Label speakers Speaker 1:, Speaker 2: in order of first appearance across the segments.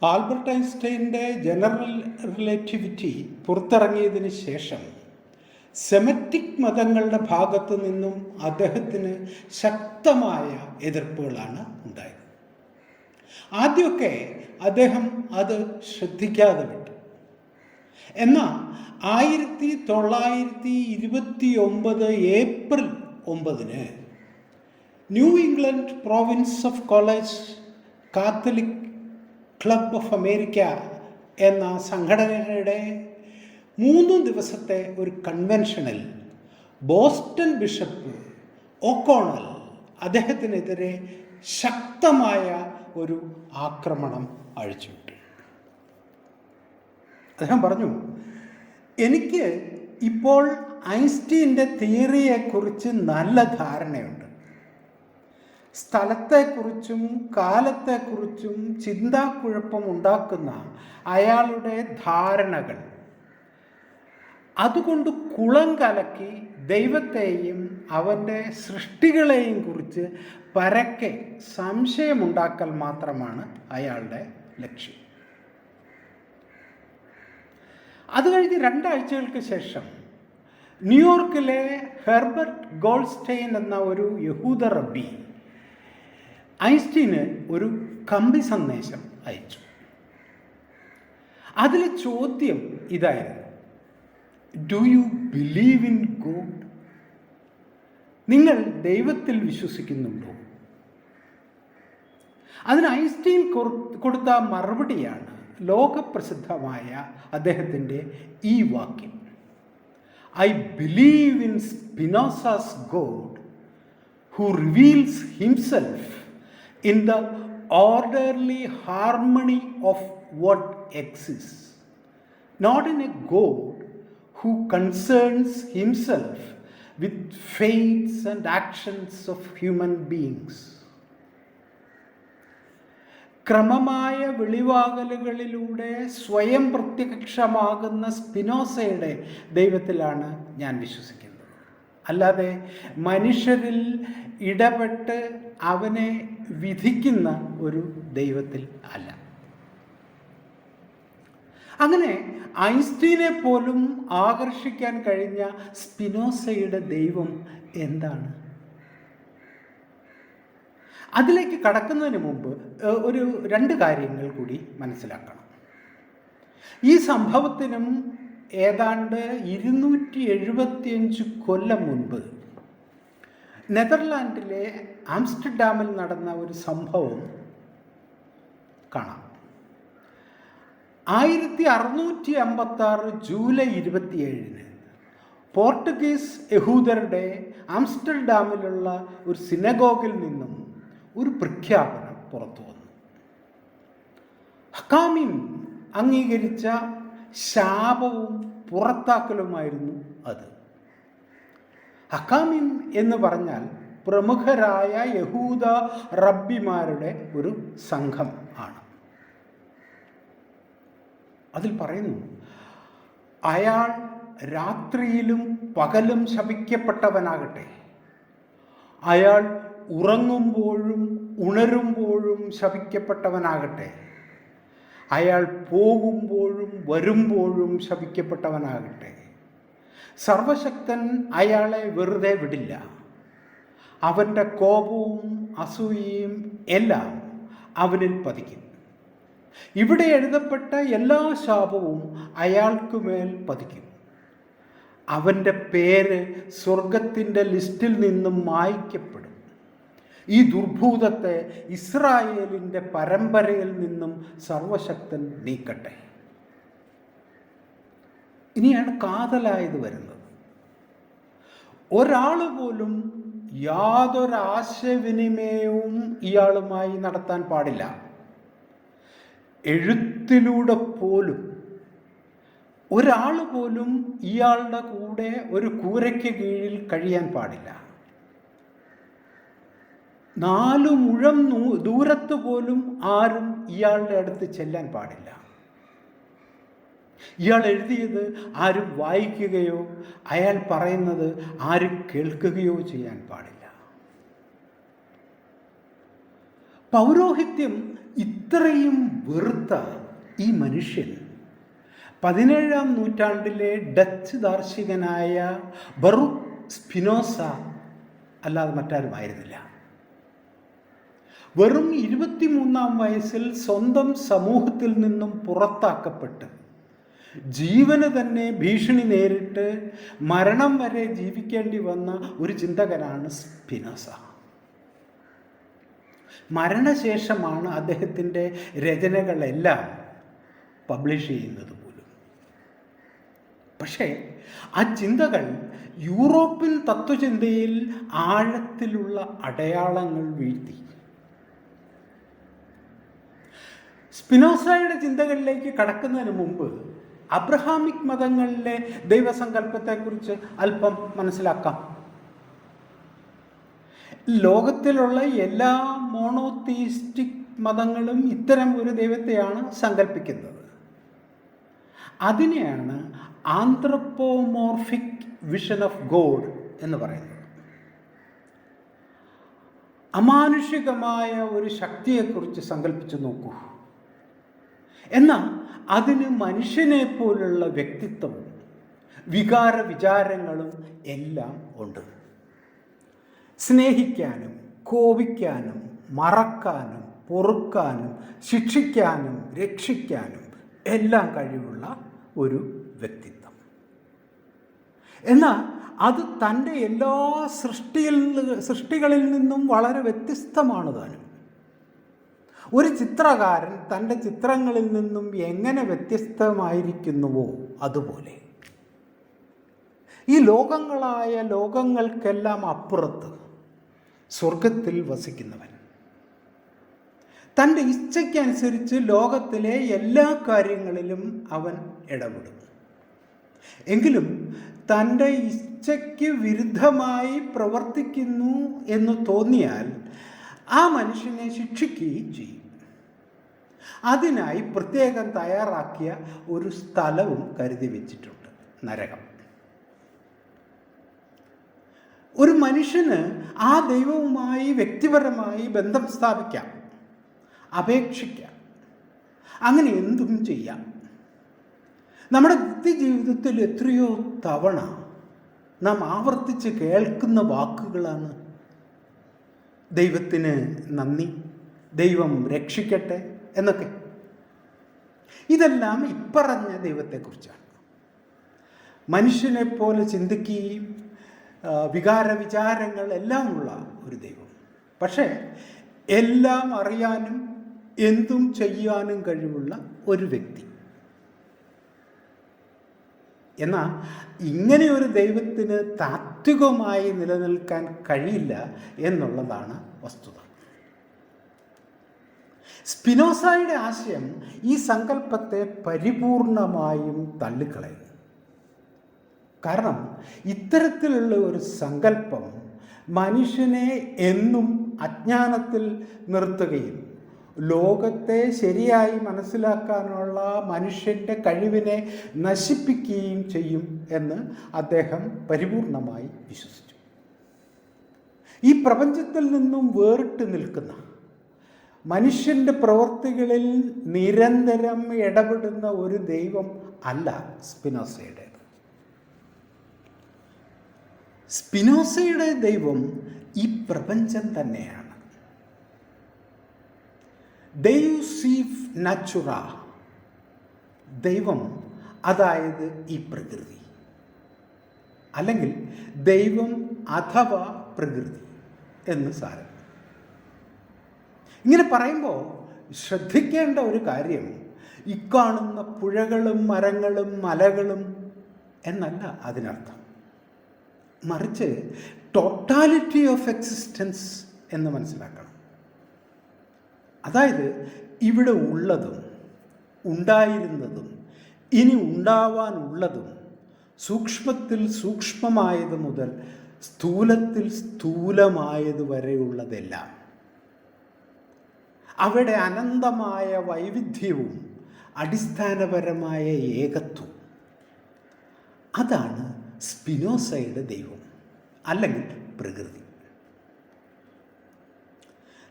Speaker 1: Albert ഐൻസ്റ്റൈൻ്റെ general relativity പുറത്തിറങ്ങിയതിന് ശേഷം Semitic മതങ്ങളുടെ ഭാഗത്തു നിന്നും അദ്ദേഹത്തിന് ശക്തമായ എതിർപ്പുകളാണ് ഉണ്ടായത്. ആദ്യമൊക്കെ അദ്ദേഹം അത് ശ്രദ്ധിക്കാതെ വിട്ടു. എന്നാൽ 1929 April 9 new England province of college Catholic club of America എന്ന സംഘടനയുടെ 3 ദിവസത്തെ ഒരു കൺവെൻഷനിൽ ബോസ്റ്റൺ ബിഷപ്പ് ഒക്കോണൽ അദ്ദേഹത്തിനെതിരെ ശക്തമായ ഒരു ആക്രമണം അഴിച്ചുവിട്ടു. അദ്ദേഹം പറഞ്ഞു, എനിക്ക് ഇപ്പോൾ ഐൻസ്റ്റീൻ്റെ തിയറിയെക്കുറിച്ച് നല്ല ധാരണയുണ്ട്. സ്ഥലത്തെക്കുറിച്ചും കാലത്തെക്കുറിച്ചും ചിന്താക്കുഴപ്പം ഉണ്ടാക്കുന്ന അയാളുടെ ധാരണകൾ അതുകൊണ്ട് കുളം കലക്കി ദൈവത്തെയും അവൻ്റെ സൃഷ്ടികളെയും കുറിച്ച് പരക്കെ സംശയമുണ്ടാക്കൽ മാത്രമാണ് അയാളുടെ ലക്ഷ്യം. അത് കഴിഞ്ഞ് 2 ആഴ്ചകൾക്ക് ശേഷം ന്യൂയോർക്കിലെ ഹെർബർട്ട് ഗോൾഡ്സ്റ്റൈൻ എന്ന ഒരു യഹൂദ റബ്ബി ഐൻസ്റ്റീന് ഒരു കമ്പി സന്ദേശം അയച്ചു. അതിലെ ചോദ്യം ഇതായിരുന്നു: do you believe in God? നിങ്ങൾ ദൈവത്തിൽ വിശ്വസിക്കുന്നുണ്ടോ? അതിന് ഐൻസ്റ്റീൻ കൊടുത്ത മറുപടിയാണ് ലോകപ്രസിദ്ധമായ അദ്ദേഹത്തിൻ്റെ ഈ വാക്യം: I believe in Spinoza's God who reveals himself in the orderly harmony of what exists, not in a God who concerns himself with fates and actions of human beings. ക്രമമായ വെളിവാകലുകളിലൂടെ സ്വയം പ്രത്യക്ഷമാകുന്ന സ്പിനോസയുടെ ദൈവത്തിലാണ് ഞാൻ വിശ്വസിക്കുന്നത്, അല്ലാതെ മനുഷ്യരിൽ ഇടപെട്ട് അവനെ വിധിക്കുന്ന ഒരു ദൈവത്തിൽ അല്ല. അങ്ങനെ ഐൻസ്റ്റീനെ പോലും ആകർഷിക്കാൻ കഴിഞ്ഞ സ്പിനോസയുടെ ദൈവം എന്താണ്? അതിലേക്ക് കടക്കുന്നതിന് മുമ്പ് ഒരു 2 കാര്യങ്ങൾ കൂടി മനസ്സിലാക്കണം. ഈ സംഭവത്തിനും ഏതാണ്ട് 275 കൊല്ലം മുൻപ് നെതർലാൻഡിലെ ആംസ്റ്റർഡാമിൽ നടന്ന ഒരു സംഭവം കാണാം. 1656 ജൂലൈ 27 പോർട്ടുഗീസ് യഹൂദരുടെ ആംസ്റ്റർഡാമിലുള്ള ഒരു സിനഗോഗിൽ നിന്നും ഒരു പ്രഖ്യാപനം പുറത്തു വന്നു. ഹക്കാമിം അംഗീകരിച്ച ശാപവും പുറത്താക്കലുമായിരുന്നു അത്. ഹക്കാമിം എന്ന് പറഞ്ഞാൽ പ്രമുഖരായ യഹൂദ റബ്ബിമാരുടെ ഒരു സംഘം ആണ്. അതിൽ പറയുന്നു, അയാൾ രാത്രിയിലും പകലും ശപിക്കപ്പെട്ടവനാകട്ടെ, അയാൾ ഉറങ്ങുമ്പോഴും ഉണരുമ്പോഴും ശപിക്കപ്പെട്ടവനാകട്ടെ, അയാൾ പോകുമ്പോഴും വരുമ്പോഴും ശപിക്കപ്പെട്ടവനാകട്ടെ. സർവശക്തൻ അയാളെ വെറുതെ വിടില്ല. അവൻ്റെ കോപവും അസൂയയും എല്ലാം അവനിൽ പതിക്കും. ഇവിടെ എഴുതപ്പെട്ട എല്ലാ ശാപവും അയാൾക്കുമേൽ പതിക്കും. അവൻ്റെ പേര് സ്വർഗത്തിൻ്റെ ലിസ്റ്റിൽ നിന്നും മായ്ക്കപ്പെടും. ഈ ദുർഭൂതത്തെ ഇസ്രായേലിൻ്റെ പരമ്പരയിൽ നിന്നും സർവശക്തൻ നീക്കട്ടെ. ഇനിയാണ് കാതലായത് വരുന്നത്. ഒരാൾ പോലും യാതൊരാശയവിനിമയവും ഇയാളുമായി നടത്താൻ പാടില്ല. എഴുത്തിലൂടെ പോലും ഒരാൾ പോലും ഇയാളുടെ കൂടെ ഒരു കൂരയ്ക്ക് കീഴിൽ കഴിയാൻ പാടില്ല. 4 മുഴം ദൂരത്ത് പോലും ആരും ഇയാളുടെ അടുത്ത് ചെല്ലാൻ പാടില്ല. ഇയാൾ എഴുതിയത് ആരും വായിക്കുകയോ അയാൾ പറയുന്നത് ആരും കേൾക്കുകയോ ചെയ്യാൻ പാടില്ല. പൗരോഹിത്യം ഇത്രയും വെറുത്ത ഈ മനുഷ്യൻ 17-ാം നൂറ്റാണ്ടിലെ ഡച്ച് ദാർശനികനായ ബറൂക്ക് സ്പിനോസ അല്ലാതെ മറ്റാരുമായിരുന്നില്ല. വെറും 23-ാം വയസ്സിൽ സ്വന്തം സമൂഹത്തിൽ നിന്നും പുറത്താക്കപ്പെട്ട് ജീവന് തന്നെ ഭീഷണി നേരിട്ട് മരണം വരെ ജീവിക്കേണ്ടി വന്ന ഒരു ചിന്തകനാണ് സ്പിനോസ. മരണശേഷമാണ് അദ്ദേഹത്തിൻ്റെ രചനകളെല്ലാം പബ്ലിഷ് ചെയ്യുന്നത് പോലും. പക്ഷേ ആ ചിന്തകൾ യൂറോപ്യൻ തത്വചിന്തയിൽ ആഴത്തിലുള്ള അടയാളങ്ങൾ വീഴ്ത്തി. സ്പിനോസയുടെ ചിന്തകളിലേക്ക് കടക്കുന്നതിന് മുമ്പ് അബ്രഹാമിക് മതങ്ങളിലെ ദൈവസങ്കല്പത്തെക്കുറിച്ച് അല്പം മനസ്സിലാക്കാം. ലോകത്തിലുള്ള എല്ലാ മോണോതീയിസ്റ്റിക് മതങ്ങളും ഇത്തരം ഒരു ദൈവത്തെയാണ് സങ്കല്പിക്കുന്നത്. അതിനെയാണ് ആന്ത്രപ്പോമോർഫിക് വിഷൻ ഓഫ് ഗോഡ് എന്ന് പറയുന്നത്. അമാനുഷികമായ ഒരു ശക്തിയെക്കുറിച്ച് സങ്കല്പിച്ചു നോക്കൂ. എന്നാൽ അതിന് മനുഷ്യനെ പോലുള്ള വ്യക്തിത്വവും വികാര വിചാരങ്ങളും എല്ലാം ഉണ്ട്. സ്നേഹിക്കാനും കോപിക്കാനും മറക്കാനും പൊറുക്കാനും ശിക്ഷിക്കാനും രക്ഷിക്കാനും എല്ലാം കഴിവുള്ള ഒരു വ്യക്തിത്വം. എന്നാൽ അത് തൻ്റെ എല്ലാ സൃഷ്ടികളിൽ നിന്നും വളരെ വ്യത്യസ്തമാണ് താനും. ഒരു ചിത്രകാരൻ തൻ്റെ ചിത്രങ്ങളിൽ നിന്നും എങ്ങനെ വ്യത്യസ്തമായിരിക്കുന്നുവോ അതുപോലെ ഈ ലോകങ്ങൾക്കെല്ലാം അപ്പുറത്ത് സ്വർഗത്തിൽ വസിക്കുന്നവൻ തൻ്റെ ഇച്ഛയ്ക്കനുസരിച്ച് ലോകത്തിലെ എല്ലാ കാര്യങ്ങളിലും അവൻ ഇടപെടും. എങ്കിലും തൻ്റെ ഇച്ഛയ്ക്ക് വിരുദ്ധമായി പ്രവർത്തിക്കുന്നു എന്ന് തോന്നിയാൽ ആ മനുഷ്യനെ ശിക്ഷിക്കുകയും ചെയ്യും. അതിനായി പ്രത്യേകം തയ്യാറാക്കിയ ഒരു സ്ഥലവും കരുതി വെച്ചിട്ടുണ്ട്, നരകം. ഒരു മനുഷ്യന് ആ ദൈവവുമായി വ്യക്തിപരമായി ബന്ധം സ്ഥാപിക്കാം, അപേക്ഷിക്കാം, അങ്ങനെ എന്തും ചെയ്യാം. നമ്മുടെ നിത്യജീവിതത്തിൽ എത്രയോ തവണ നാം ആവർത്തിച്ച് കേൾക്കുന്ന വാക്കുകളാണ് ദൈവത്തിന് നന്ദി, ദൈവം രക്ഷിക്കട്ടെ എന്നൊക്കെ. ഇതെല്ലാം ഇപ്പറഞ്ഞ ദൈവത്തെക്കുറിച്ചാണ്. മനുഷ്യനെ പോലെ ചിന്തിക്കുകയും വികാര വിചാരങ്ങൾ എല്ലാം ഉള്ള ഒരു ദൈവം. പക്ഷേ എല്ലാം അറിയാനും എന്തും ചെയ്യാനും കഴിവുള്ള ഒരു വ്യക്തി. എന്നാൽ ഇങ്ങനെയൊരു ദൈവത്തിന് താത്വികമായി നിലനിൽക്കാൻ കഴിയില്ല എന്നുള്ളതാണ് വസ്തുത. സ്പിനോസയുടെ ആശയം ഈ സങ്കല്പത്തെ പരിപൂർണമായും തള്ളിക്കളയുന്നു. കാരണം ഇത്തരത്തിലുള്ള ഒരു സങ്കല്പം മനുഷ്യനെ എന്നും അജ്ഞാനത്തിൽ നിർത്തുകയും ലോകത്തെ ശരിയായി മനസ്സിലാക്കാനുള്ള മനുഷ്യൻ്റെ കഴിവിനെ നശിപ്പിക്കുകയും ചെയ്യും എന്ന് അദ്ദേഹം പരിപൂർണമായി വിശ്വസിച്ചു. ഈ പ്രപഞ്ചത്തിൽ നിന്നും വേറിട്ട് നിൽക്കുന്ന, മനുഷ്യൻ്റെ പ്രവൃത്തികളിൽ നിരന്തരം ഇടപെടുന്ന ഒരു ദൈവം അല്ല സ്പിനോസയുടേത്. സ്പിനോസയുടെ ദൈവം ഈ പ്രപഞ്ചം തന്നെയാണ്. ദെയൂസ് ഈവ് നാച്ചുറ, ദൈവം അതായത് ഈ പ്രകൃതി, അല്ലെങ്കിൽ ദൈവം അഥവാ പ്രകൃതി എന്ന് സാരം. ഇങ്ങനെ പറയുമ്പോൾ ശ്രദ്ധിക്കേണ്ട ഒരു കാര്യം, ഇക്കാണുന്ന പുഴകളും മരങ്ങളും മലകളും എന്നല്ല അതിനർത്ഥം. മറിച്ച് ടോട്ടാലിറ്റി ഓഫ് എക്സിസ്റ്റൻസ് എന്ന് മനസ്സിലാക്കണം. അതായത് ഇവിടെ ഉള്ളതും ഉണ്ടായിരുന്നതും ഇനി ഉണ്ടാവാനുള്ളതും സൂക്ഷ്മത്തിൽ സൂക്ഷ്മമായത് മുതൽ സ്ഥൂലത്തിൽ സ്ഥൂലമായതുവരെയുള്ളതെല്ലാം, അവിടെ അനന്തമായ വൈവിധ്യവും അടിസ്ഥാനപരമായ ഏകത്വം, അതാണ് സ്പിനോസയുടെ ദൈവം അല്ലെങ്കിൽ പ്രകൃതി.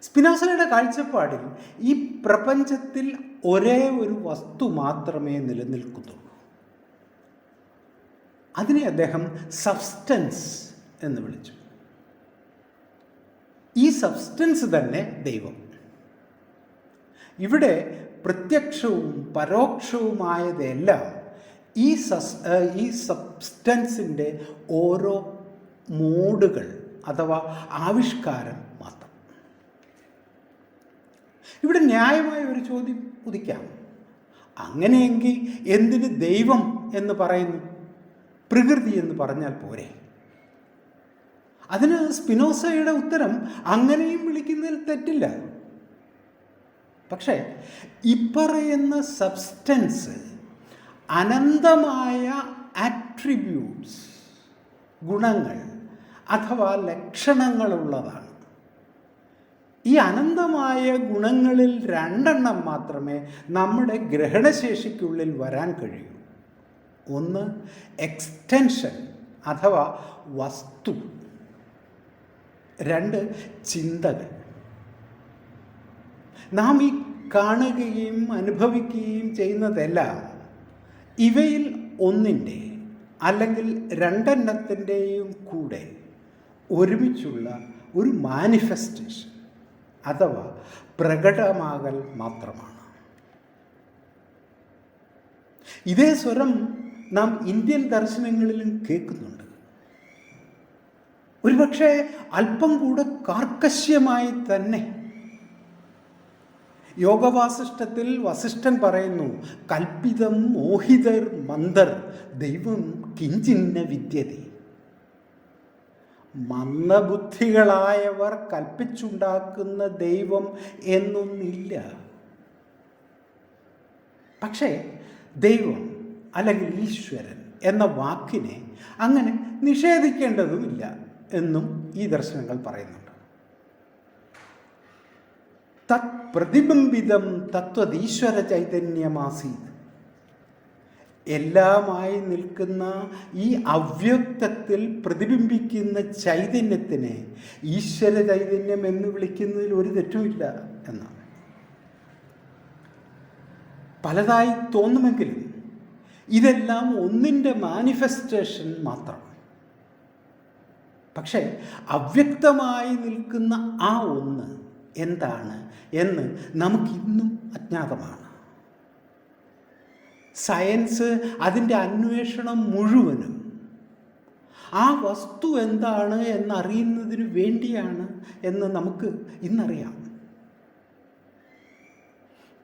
Speaker 1: സ്പിനോസയുടെ കാഴ്ചപ്പാടിൽ ഈ പ്രപഞ്ചത്തിൽ ഒരേ ഒരു വസ്തു മാത്രമേ നിലനിൽക്കുന്നുള്ളൂ. അതിനെ അദ്ദേഹം സബ്സ്റ്റൻസ് എന്ന് വിളിച്ചു. ഈ സബ്സ്റ്റൻസ് തന്നെ ദൈവം. ഇവിടെ പ്രത്യക്ഷവും പരോക്ഷവുമായതെല്ലാം ഈ സബ്സ്റ്റൻസിൻ്റെ ഓരോ മോഡുകൾ അഥവാ ആവിഷ്കാരം മാത്രം. ഇവിടെ ന്യായമായ ഒരു ചോദ്യം ഉദിക്കാം. അങ്ങനെയെങ്കിൽ എന്തിന് ദൈവം എന്ന് പറയുന്നു? പ്രകൃതി എന്ന് പറഞ്ഞാൽ പോരെ? അതിന് സ്പിനോസയുടെ ഉത്തരം അങ്ങനെയും വിളിക്കുന്നതിൽ തെറ്റില്ല. പക്ഷേ ഇപ്പറയുന്ന സബ്സ്റ്റൻസ് അനന്തമായ ആട്രിബ്യൂട്ട്സ്, ഗുണങ്ങൾ അഥവാ ലക്ഷണങ്ങളുള്ളതാണ്. ഈ അനന്തമായ ഗുണങ്ങളിൽ 2 മാത്രമേ നമ്മുടെ ഗ്രഹണശേഷിക്കുള്ളിൽ വരാൻ കഴിയൂ. ഒന്ന് എക്സ്റ്റൻഷൻ അഥവാ വസ്തു, 2 ചിന്തകൾ. നാം ഈ കാണുകയും അനുഭവിക്കുകയും ചെയ്യുന്നതെല്ലാം ഇവയിൽ ഒന്നിൻ്റെ അല്ലെങ്കിൽ 2 കൂടെ ഒരുമിച്ചുള്ള ഒരു മാനിഫെസ്റ്റേഷൻ അഥവാ പ്രകടമാകൽ മാത്രമാണ്. ഇതേ സ്വരം നാം ഇന്ത്യൻ ദർശനങ്ങളിലും കേൾക്കുന്നുണ്ട്. ഒരുപക്ഷെ അല്പം കൂടെ കാർക്കശ്യമായി തന്നെ. യോഗവാസിഷ്ഠത്തിൽ വസിഷ്ഠൻ പറയുന്നു, കൽപ്പിതം മോഹിതർ മന്ദർ ദൈവം കിഞ്ചിന്ന വിദ്യതി. മന്ദബുദ്ധികളായവർ കൽപ്പിച്ചുണ്ടാക്കുന്ന ദൈവം എന്നൊന്നില്ല. പക്ഷേ ദൈവം അല്ലെങ്കിൽ ഈശ്വരൻ എന്ന വാക്കിനെ അങ്ങനെ നിഷേധിക്കേണ്ടതുമില്ല എന്നും ഈ ദർശനങ്ങൾ പറയുന്നുണ്ട്. തത് പ്രതിബിംബിതം തത്വദീശ്വര ചൈതന്യമാസീത്. എല്ലാമായി നിൽക്കുന്ന ഈ അവ്യക്തത്തിൽ പ്രതിബിംബിക്കുന്ന ചൈതന്യത്തിനെ ഈശ്വര ചൈതന്യം എന്ന് വിളിക്കുന്നതിൽ ഒരു തെറ്റുമില്ല എന്നാണ്. പലതായി തോന്നുമെങ്കിലും ഇതെല്ലാം ഒന്നിൻ്റെ മാനിഫെസ്റ്റേഷൻ മാത്രം. പക്ഷേ അവ്യക്തമായി നിൽക്കുന്ന ആ ഒന്ന് എന്താണ് എന്ന് നമുക്കിന്നും അജ്ഞാതമാണ്. സയൻസ് അതിൻ്റെ അന്വേഷണം മുഴുവനും ആ വസ്തു എന്താണ് എന്നറിയുന്നതിന് വേണ്ടിയാണ് എന്ന് നമുക്ക് ഇന്നറിയാം.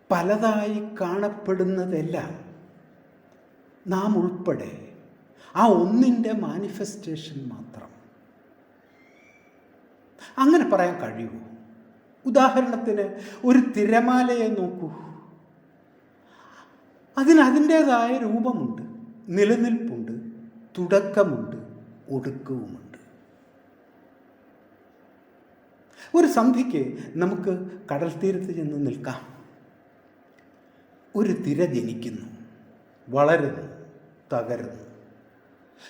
Speaker 1: പലതായി കാണപ്പെടുന്നതെല്ലാം നാം ഉൾപ്പെടെ ആ ഒന്നിൻ്റെ മാനിഫെസ്റ്റേഷൻ മാത്രം. അങ്ങനെ പറയാൻ കഴിയുമോ? ഉദാഹരണത്തിന് ഒരു തിരമാലയെ നോക്കൂ. അതിന് അതിൻ്റേതായ രൂപമുണ്ട്, നിലനിൽപ്പുണ്ട്, തുടക്കമുണ്ട്, ഒടുക്കവുമുണ്ട്. ഒരു സന്ധ്യയ്ക്ക് നമുക്ക് കടൽ തീരത്ത് ചെന്ന് നിൽക്കാം. ഒരു തിര ജനിക്കുന്നു, വളരുന്നു, തകരുന്നു.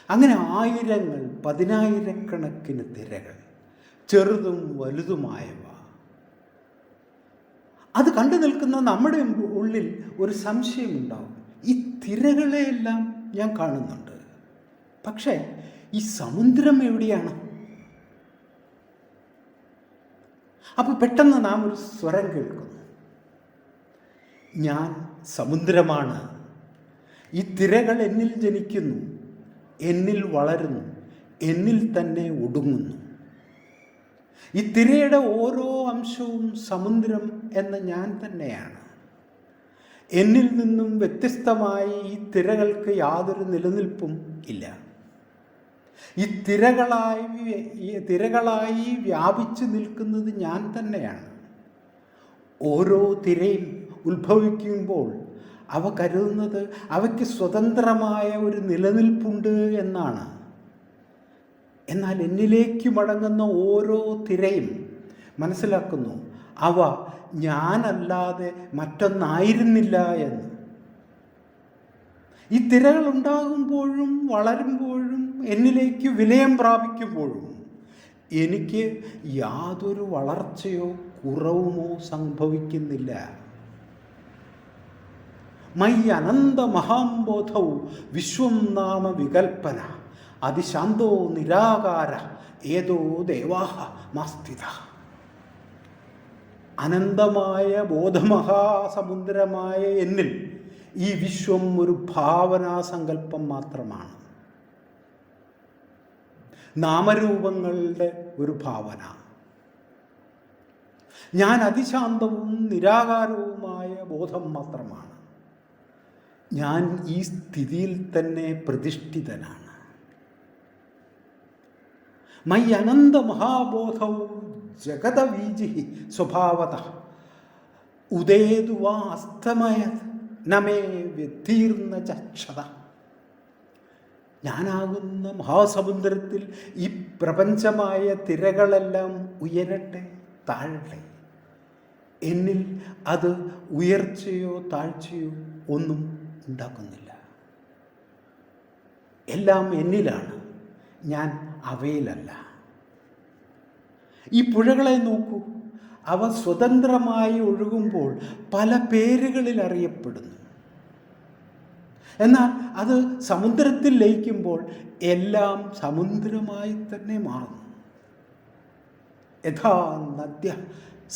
Speaker 1: അങ്ങനെ ആയിരങ്ങൾ, പതിനായിരക്കണക്കിന് തിരകൾ, ചെറുതും വലുതുമായവ. അത് കണ്ടു നിൽക്കുന്ന നമ്മുടെ ഉള്ളിൽ ഒരു സംശയമുണ്ടാവും. ഈ തിരകളെയെല്ലാം ഞാൻ കാണുന്നുണ്ട്, പക്ഷേ ഈ സമുദ്രം എവിടെയാണ്? അപ്പോൾ പെട്ടെന്ന് നാം ഒരു സ്വരം കേൾക്കുന്നു, ഞാൻ സമുദ്രമാണ്. ഈ തിരകൾ എന്നിൽ ജനിക്കുന്നു, എന്നിൽ വളരുന്നു, എന്നിൽ തന്നെ ഒടുങ്ങുന്നു. ഈ തിരയുടെ ഓരോ അംശവും സമുദ്രം എന്ന ഞാൻ തന്നെയാണ്. എന്നിൽ നിന്നും വ്യത്യസ്തമായി ഈ തിരകൾക്ക് യാതൊരു നിലനിൽപ്പും ഇല്ല. ഈ തിരകളായി വ്യാപിച്ചു നിൽക്കുന്നത് ഞാൻ തന്നെയാണ്. ഓരോ തിരയും ഉത്ഭവിക്കുമ്പോൾ അവ കരുതുന്നത് അവയ്ക്ക് സ്വതന്ത്രമായ ഒരു നിലനിൽപ്പുണ്ട് എന്നാണ്. എന്നാൽ എന്നിലേക്ക് മടങ്ങുന്ന ഓരോ തിരയും മനസ്സിലാക്കുന്നു അവ ഞാനല്ലാതെ മറ്റൊന്നായിരുന്നില്ല എന്ന്. ഈ തിരകൾ ഉണ്ടാകുമ്പോഴും വളരുമ്പോഴും എന്നിലേക്ക് വിലയം പ്രാപിക്കുമ്പോഴും എനിക്ക് യാതൊരു വളർച്ചയോ കുറവുമോ സംഭവിക്കുന്നില്ല. മൈ അനന്ത മഹാംബോധൗ വിശ്വം നാമ വികൽപ്പന അതിശാന്തോ നിരാകാര ഏതോ ദേവാഹ മാസ്ഥിത. അനന്തമായ ബോധമഹാസമുദ്രമായ എന്നിൽ ഈ വിശ്വം ഒരു ഭാവനാസങ്കല്പം മാത്രമാണ്, നാമരൂപങ്ങളുടെ ഒരു ഭാവന. ഞാൻ അതിശാന്തവും നിരാകാരവുമായ ബോധം മാത്രമാണ്. ഞാൻ ഈ സ്ഥിതിയിൽ തന്നെ പ്രതിഷ്ഠിതനാണ്. മൈ അനന്ത മഹാബോധൗ ജഗതവീജി സ്വഭാവത ഉദേതു വാ അസ്തമയത് നമേ വ്യതീർന്ന ചക്ഷത. ഞാനാകുന്ന മഹാസമുദ്രത്തിൽ ഈ പ്രപഞ്ചമായ തിരകളെല്ലാം ഉയരട്ടെ താഴട്ടെ, എന്നിൽ അത് ഉയർച്ചയോ താഴ്ചയോ ഒന്നും ഉണ്ടാക്കുന്നില്ല. എല്ലാം എന്നിലാണ്, ഞാൻ അവയിലല്ല. ഈ പുഴകളെ നോക്കൂ, അവ സ്വതന്ത്രമായി ഒഴുകുമ്പോൾ പല പേരുകളിൽ അറിയപ്പെടുന്നു. എന്നാൽ അത് സമുദ്രത്തിൽ ലയിക്കുമ്പോൾ എല്ലാം സമുദ്രമായി തന്നെ മാറുന്നു. യഥാ നദ്യ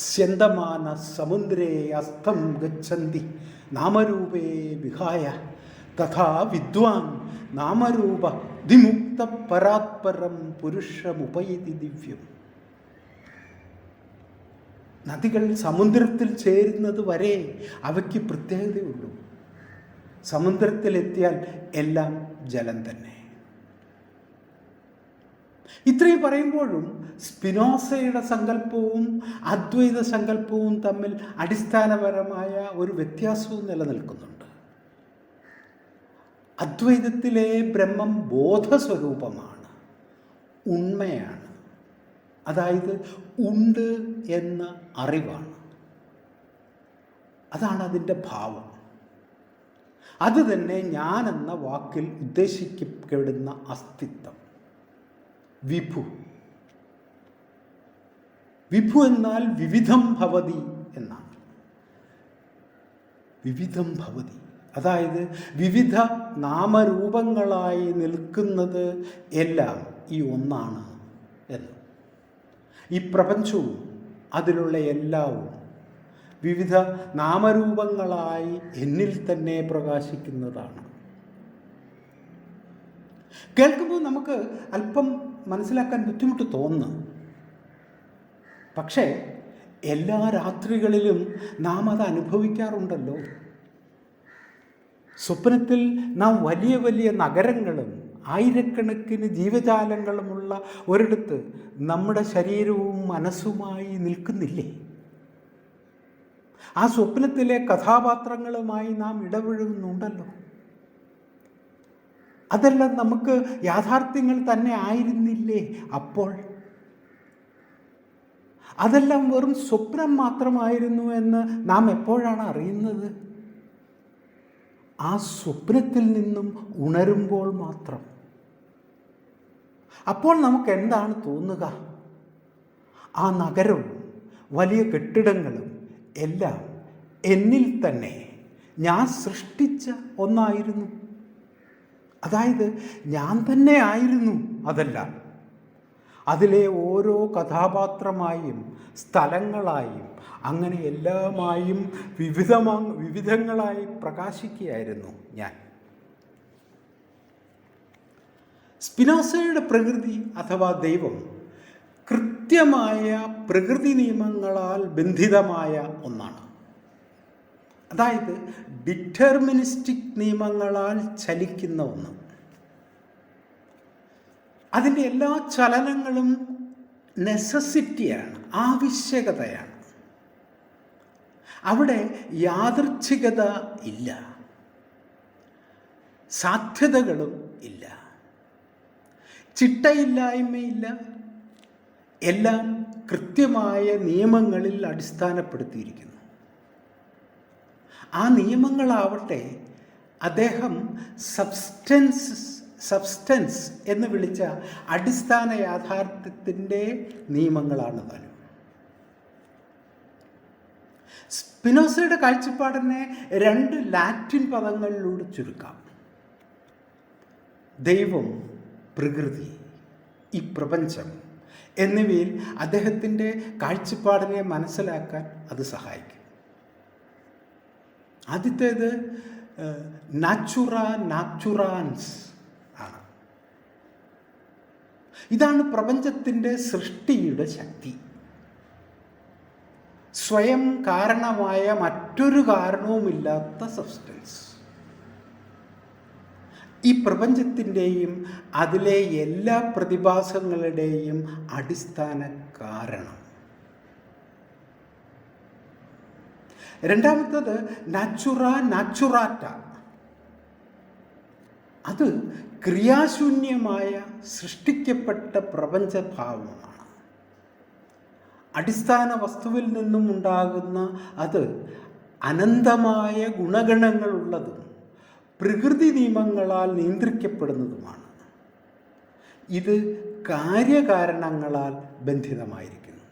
Speaker 1: സ്യന്തമാന സമുദ്രേ അസ്തം ഗച്ഛന്തി നാമരൂപേ വിഹായ തഥാ വിദ്വാൻ നാമരൂപ ദിമുക്ത പരാത്പരം പുരുഷമുപൈതി ദിവ്യം. നദികൾ സമുദ്രത്തിൽ ചേരുന്നത് വരെ അവയ്ക്ക് പ്രത്യേകതയുള്ളൂ. സമുദ്രത്തിലെത്തിയാൽ എല്ലാം ജലം തന്നെ. ഇത്രയും പറയുമ്പോഴും സ്പിനോസയുടെ സങ്കല്പവും അദ്വൈത സങ്കല്പവും തമ്മിൽ അടിസ്ഥാനപരമായ ഒരു വ്യത്യാസവും നിലനിൽക്കുന്നുണ്ട്. അദ്വൈതത്തിലെ ബ്രഹ്മം ബോധസ്വരൂപമാണ്, ഉണ്മയാണ്. അതായത് ഉണ്ട് എന്ന അറിവാണ്. അതാണ് അതിൻ്റെ ഭാവം. അത് തന്നെ ഞാൻ എന്ന വാക്കിൽ ഉദ്ദേശിക്കപ്പെടുന്ന അസ്തിത്വം. വിഭു. വിഭു എന്നാൽ വിവിധം ഭവതി എന്നാണ്. വിവിധം ഭവതി, അതായത് വിവിധ നാമരൂപങ്ങളായി നിൽക്കുന്നത് എല്ലാം ഈ ഒന്നാണ് എന്ന്. ഈ പ്രപഞ്ചവും അതിലുള്ള എല്ലാവും വിവിധ നാമരൂപങ്ങളായി എന്നിൽ തന്നെ പ്രകാശിക്കുന്നതാണ്. കേൾക്കുമ്പോൾ നമുക്ക് അല്പം മനസ്സിലാക്കാൻ ബുദ്ധിമുട്ട് തോന്നുന്നു. പക്ഷേ എല്ലാ രാത്രികളിലും നാം അത് അനുഭവിക്കാറുണ്ടല്ലോ. സ്വപ്നത്തിൽ നാം വലിയ വലിയ നഗരങ്ങളും ആയിരക്കണക്കിന് ജീവജാലങ്ങളുമുള്ള ഒരിടത്ത് നമ്മുടെ ശരീരവും മനസ്സുമായി നിൽക്കുന്നില്ലേ? ആ സ്വപ്നത്തിലെ കഥാപാത്രങ്ങളുമായി നാം ഇടപഴകുന്നുണ്ടല്ലോ. അതെല്ലാം നമുക്ക് യാഥാർത്ഥ്യങ്ങൾ തന്നെ ആയിരുന്നില്ലേ അപ്പോൾ? അതെല്ലാം വെറും സ്വപ്നം മാത്രമായിരുന്നു എന്ന് നാം എപ്പോഴാണ് അറിയുന്നത്? ആ സ്വപ്നത്തിൽ നിന്നും ഉണരുമ്പോൾ മാത്രം. അപ്പോൾ നമുക്ക് എന്താണ് തോന്നുക? ആ നഗരവും വലിയ കെട്ടിടങ്ങളും എല്ലാം എന്നിൽ തന്നെ ഞാൻ സൃഷ്ടിച്ച ഒന്നായിരുന്നു. അതായത് ഞാൻ തന്നെ ആയിരുന്നു അതെല്ലാം. അതിലെ ഓരോ കഥാപാത്രമായും സ്ഥലങ്ങളായും അങ്ങനെ എല്ലാമായും വിവിധങ്ങളായി പ്രകാശിക്കുകയായിരുന്നു ഞാൻ. സ്പിനോസയുടെ പ്രകൃതി അഥവാ ദൈവം കൃത്യമായ പ്രകൃതി നിയമങ്ങളാൽ ബന്ധിതമായ ഒന്നാണ്. അതായത് ഡിറ്റർമിനിസ്റ്റിക് നിയമങ്ങളാൽ ചലിക്കുന്ന ഒന്ന്. അതിൻ്റെ എല്ലാ ചലനങ്ങളും നെസസിറ്റിയാണ്, ആവശ്യകതയാണ്. അവിടെ യാദൃച്ഛികത ഇല്ല, സാധ്യതകളും ഇല്ല, ചിട്ടയില്ലായ്മയില്ല. എല്ലാം കൃത്യമായ നിയമങ്ങളിൽ അടിസ്ഥാനപ്പെടുത്തിയിരിക്കുന്നു. ആ നിയമങ്ങളാവട്ടെ അദ്ദേഹം സബ്സ്റ്റൻസ് എന്ന് വിളിച്ച അടിസ്ഥാന യാഥാർത്ഥ്യത്തിൻ്റെ നിയമങ്ങളാണ് താനും. സ്പിനോസയുടെ കാഴ്ചപ്പാടിനെ 2 ലാറ്റിൻ പദങ്ങളിലൂടെ ചുരുക്കാം. ദൈവം, പ്രകൃതി, ഈ പ്രപഞ്ചം എന്നിവയിൽ അദ്ദേഹത്തിൻ്റെ കാഴ്ചപ്പാടിനെ മനസ്സിലാക്കാൻ അത് സഹായിക്കും. ആദ്യത്തേത് നാച്ചുറാൻസ് ആണ്. ഇതാണ് പ്രപഞ്ചത്തിൻ്റെ സൃഷ്ടിയുടെ ശക്തി. സ്വയം കാരണമായ മറ്റൊരു കാരണവുമില്ലാത്ത സബ്സ്റ്റൻസ്. ഈ പ്രപഞ്ചത്തിൻ്റെയും അതിലെ എല്ലാ പ്രതിഭാസങ്ങളുടെയും അടിസ്ഥാന കാരണം. രണ്ടാമത്തത് നാച്ചുറാറ്റ. അത് ക്രിയാശൂന്യമായ സൃഷ്ടിക്കപ്പെട്ട പ്രപഞ്ചഭാവമാണ്. അടിസ്ഥാന വസ്തുവിൽ നിന്നും ഉണ്ടാകുന്ന അത് അനന്തമായ ഗുണഗണങ്ങളുള്ളതും പ്രകൃതി നിയമങ്ങളാൽ നിയന്ത്രിക്കപ്പെടുന്നതുമാണ്. ഇത് കാര്യകാരണങ്ങളാൽ ബന്ധിതമായിരിക്കുന്നു.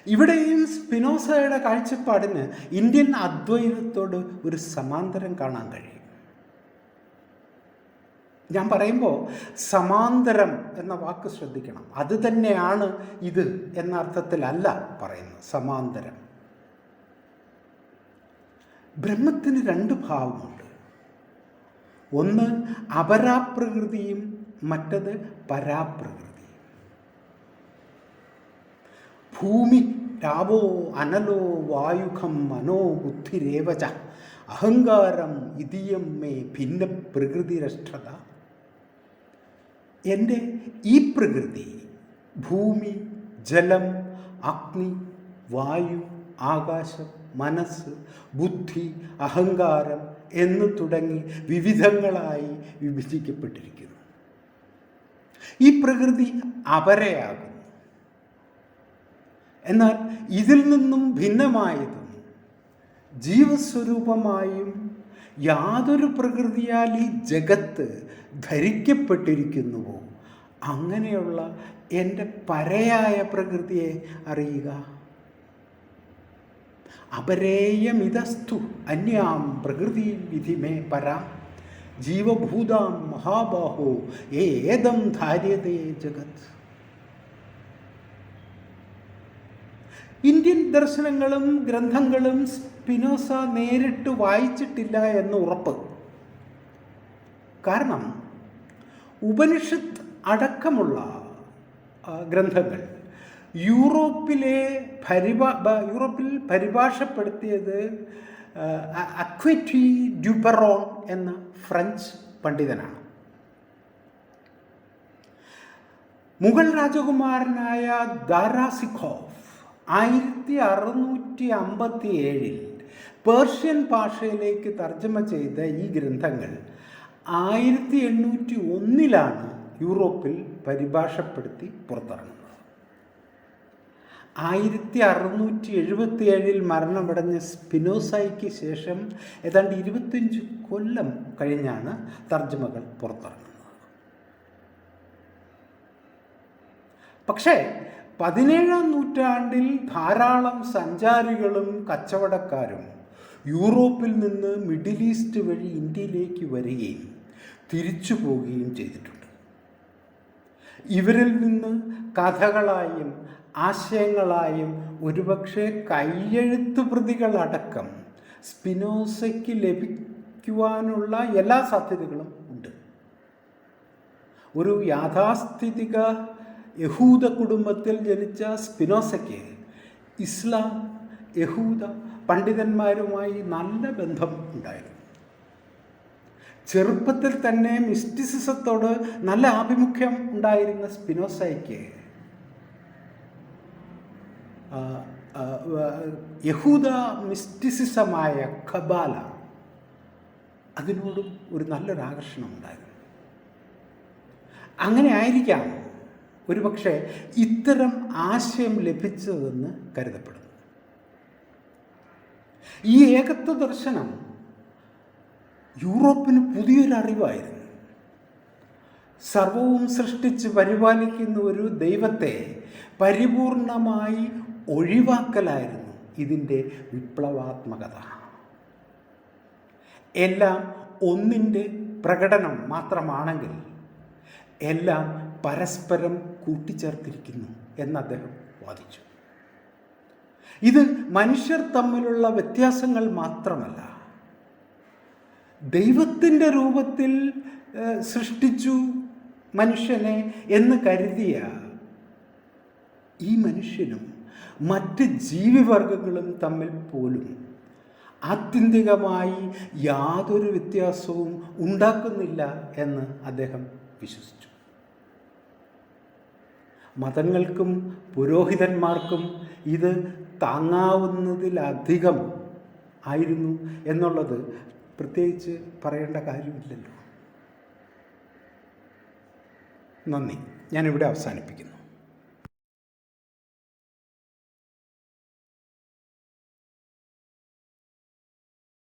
Speaker 1: ഇവിടെയും സ്പിനോസയുടെ കാഴ്ചപ്പാടിന് ഇന്ത്യൻ അദ്വൈതത്തോട് ഒരു സമാന്തരം കാണാൻ കഴിയും. ഞാൻ പറയുമ്പോൾ സമാന്തരം എന്ന വാക്ക് ശ്രദ്ധിക്കണം. അത് തന്നെയാണ് ഇത് എന്ന അർത്ഥത്തിലല്ല പറയുന്നത്. സമാന്തരം. ബ്രഹ്മത്തിന് 2 ഭാവമുണ്ട്. ഒന്ന് അപരാപ്രകൃതിയും മറ്റത് പരാപ്രകൃതിയും. ഭൂമി രാവോ അനലോ വായുഖം മനോ ബുദ്ധിരേവച അഹങ്കാരം ഇതിയം മേ ഭിന്ന പ്രകൃതിരഷ്ട്രത. എൻ്റെ ഈ പ്രകൃതി, ഭൂമി, ജലം, അഗ്നി, വായു, ആകാശം, മനസ്സ്, ബുദ്ധി, അഹങ്കാരം എന്ന് തുടങ്ങി വിവിധങ്ങളായി വിഭജിക്കപ്പെട്ടിരിക്കുന്നു. ഈ പ്രകൃതി അപരയാകുന്നു. എന്നാൽ ഇതിൽ നിന്നും ഭിന്നമായതും ജീവസ്വരൂപമായും യാതൊരു പ്രകൃതിയാൽ ഈ ജഗത്ത് ധരിക്കപ്പെട്ടിരിക്കുന്നുവോ അങ്ങനെയുള്ള എൻ്റെ പരയായ പ്രകൃതിയെ അറിയുക. അപരേയമിതസ്തു അന്യാം പ്രകൃതി വിധിമേ പരാ ജീവഭൂതാം മഹാബാഹോ ഏതം ധാര്യതേ ജഗത്. ഇന്ത്യൻ ദർശനങ്ങളും ഗ്രന്ഥങ്ങളും സ്പിനോസ നേരിട്ട് വായിച്ചിട്ടില്ല എന്ന് ഉറപ്പ്. കാരണം ഉപനിഷത്ത് അടക്കമുള്ള ഗ്രന്ഥങ്ങൾ യൂറോപ്പിൽ പരിഭാഷപ്പെടുത്തിയത് അക്വിറ്റി ഡ്യൂപെറോൺ എന്ന ഫ്രഞ്ച് പണ്ഡിതനാണ്. മുഗൾ രാജകുമാരനായ ദാരാസിഖോവ് 1657 പേർഷ്യൻ ഭാഷയിലേക്ക് തർജ്ജമ ചെയ്ത ഈ ഗ്രന്ഥങ്ങൾ 1801 യൂറോപ്പിൽ പരിഭാഷപ്പെടുത്തി പുറത്തിറങ്ങുന്നത്. 1677 മരണമടഞ്ഞ സ്പിനോസയ്ക്ക് ശേഷം ഏതാണ്ട് 25 കൊല്ലം കഴിഞ്ഞാണ് തർജ്ജമകൾ പുറത്തിറങ്ങുന്നത്. പക്ഷേ 17-ാം നൂറ്റാണ്ടിൽ ധാരാളം സഞ്ചാരികളും കച്ചവടക്കാരും യൂറോപ്പിൽ നിന്ന് മിഡിൽ ഈസ്റ്റ് വഴി ഇന്ത്യയിലേക്ക് വരികയും തിരിച്ചു പോവുകയും ചെയ്തിട്ടുണ്ട്. ഇവരിൽ നിന്ന് കഥകളായും ആശയങ്ങളായും ഒരുപക്ഷെ കയ്യെഴുത്ത് പ്രതികളടക്കം സ്പിനോസയ്ക്ക് ലഭിക്കുവാനുള്ള എല്ലാ സാധ്യതകളും ഉണ്ട്. ഒരു യാഥാസ്ഥിതിക യഹൂദ കുടുംബത്തിൽ ജനിച്ച സ്പിനോസയ്ക്ക് ഇസ്ലാം, യഹൂദ പണ്ഡിതന്മാരുമായി നല്ല ബന്ധം ഉണ്ടായിരുന്നു. ചെറുപ്പത്തിൽ തന്നെ മിസ്റ്റിസിസത്തോട് നല്ല ആഭിമുഖ്യം ഉണ്ടായിരുന്ന സ്പിനോസയ്ക്ക് യഹൂദ മിസ്റ്റിസിസമായ ഖബാല അതിനോടും ഒരു നല്ലൊരു ആകർഷണം ഉണ്ടായിരുന്നു. അങ്ങനെ ആയിരിക്കാം ഒരുപക്ഷെ ഇത്തരം ആശയം ലഭിച്ചതെന്ന് കരുതപ്പെടുന്നു. ഈ ഏകത്വ ദർശനം യൂറോപ്പിന് പുതിയൊരറിവായിരുന്നു. സർവവും സൃഷ്ടിച്ച് പരിപാലിക്കുന്ന ഒരു ദൈവത്തെ പരിപൂർണമായി ഒഴിവാക്കലായിരുന്നു ഇതിൻ്റെ വിപ്ലവാത്മകത. എല്ലാം ഒന്നിൻ്റെ പ്രകടനം മാത്രമാണെങ്കിൽ എല്ലാം പരസ്പരം കൂട്ടിച്ചേർത്തിരിക്കുന്നു എന്ന് അദ്ദേഹം വാദിച്ചു. ഇത് മനുഷ്യർ തമ്മിലുള്ള വ്യത്യാസങ്ങൾ മാത്രമല്ല, ദൈവത്തിൻ്റെ രൂപത്തിൽ സൃഷ്ടിച്ചു മനുഷ്യനെ എന്ന് കരുതിയ ഈ മനുഷ്യനും മറ്റ് ജീവിവർഗങ്ങളും തമ്മിൽ പോലും ആത്യന്തികമായി യാതൊരു വ്യത്യാസവും ഉണ്ടാക്കുന്നില്ല എന്ന് അദ്ദേഹം വിശ്വസിച്ചു. മതങ്ങൾക്കും പുരോഹിതന്മാർക്കും ഇത് താങ്ങാവുന്നതിലധികം ആയിരുന്നു എന്നുള്ളത് പ്രത്യേകിച്ച് പറയേണ്ട കാര്യമില്ലല്ലോ. നന്ദി. ഞാനിവിടെ അവസാനിപ്പിക്കുന്നു.